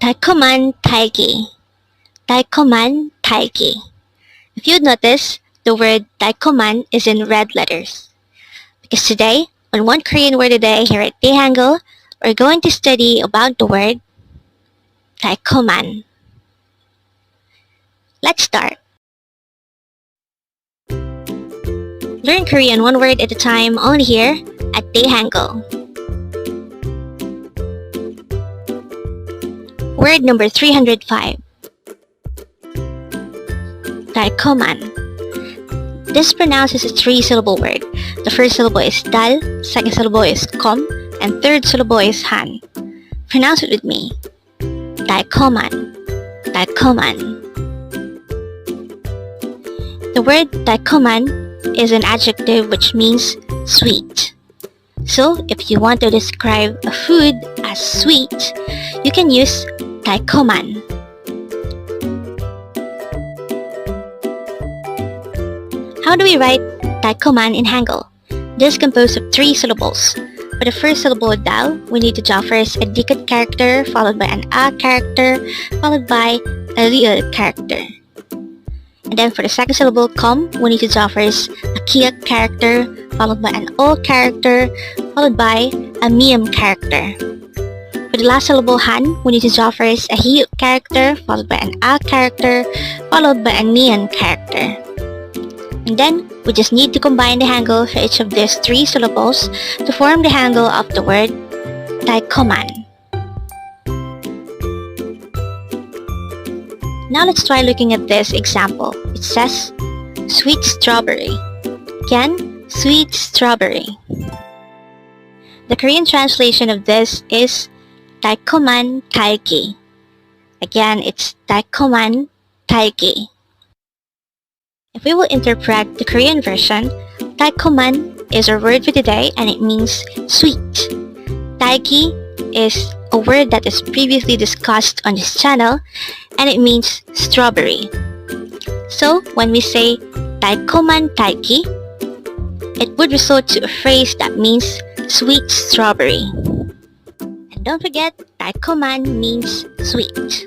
달콤한 딸기. 달콤한 딸기. If you'd notice, the word 달콤한 is in red letters. Because today, on One Korean Word a Day here at Dae-Hangul, we're going to study about the word 달콤한. Let's start. Learn Korean one word at a time only here at Dae-Hangul. Word number 305. 달콤한. This pronounces a three-syllable word. The first syllable is dal, second syllable is kom, and third syllable is han. Pronounce it with me. 달콤한. 달콤한. The word 달콤한 is an adjective which means sweet. So, if you want to describe a food as sweet, you can use 달콤한. How do we write 달콤한 in Hangul? This is composed of three syllables. For the first syllable dal, we need to draw first a dikit character, followed by an a character, followed by a real character. And then for the second syllable kom, we need to draw first a kiat character, followed by an o character, followed by a miem character. For the last syllable han, we need to draw first a hiut character, followed by an a character, followed by a nian character. And then, we just need to combine the hangul for each of these three syllables to form the hangul of the word 달콤한. Now let's try looking at this example. It says, sweet strawberry. Again, sweet strawberry. The Korean translation of this is 달콤한 딸기. Again, it's 달콤한 딸기. If we will interpret the Korean version, 달콤한 is our word for today and it means sweet. 딸기 is a word that is previously discussed on this channel and it means strawberry. So when we say 달콤한 딸기, it would resort to a phrase that means sweet strawberry. And don't forget, 달콤한 means sweet.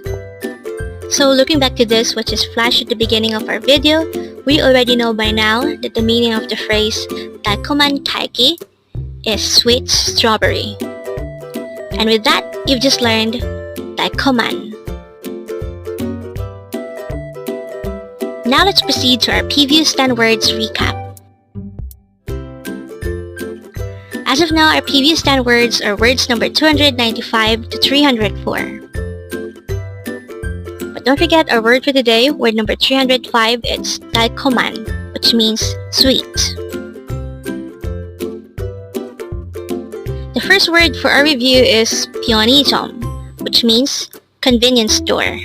So looking back to this which is flashed at the beginning of our video, we already know by now that the meaning of the phrase 달콤한 딸기 is sweet strawberry. And with that, you've just learned 달콤한. Now let's proceed to our previous 10 words recap. As of now, our previous 10 words are words number 295 to 304. Don't forget our word for today, word number 305, it's 달콤한, which means sweet. The first word for our review is 편의점, which means convenience store.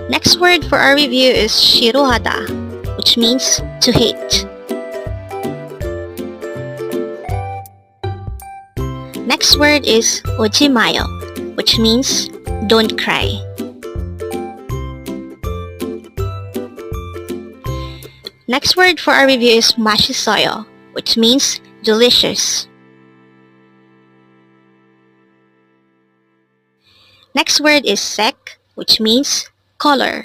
Next word for our review is 싫어하다, which means to hate. Next word is 오지 마요, which means don't cry. Next word for our review is 맛있어요, which means delicious. Next word is 색, which means color.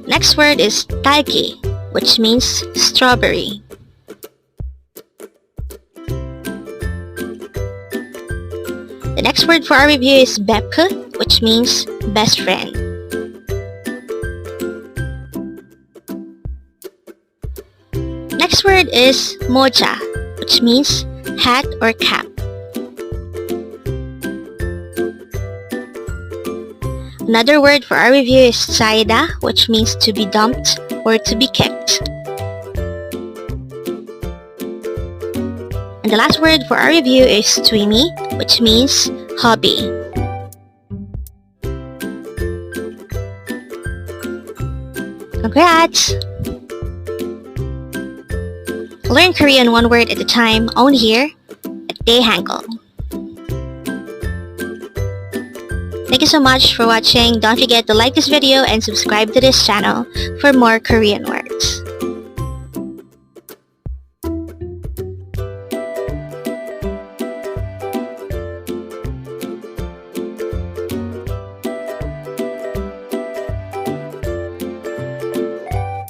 Next word is 딸기, which means strawberry. The next word for our review is 베프, which means best friend. Next word is 모자, which means hat or cap. Another word for our review is 짜이다, which means to be dumped or to be kicked. And the last word for our review is 취미, which means hobby. Congrats! Learn Korean one word at a time only here at Dae-Hangul. Thank you so much for watching. Don't forget to like this video and subscribe to this channel for more Korean words.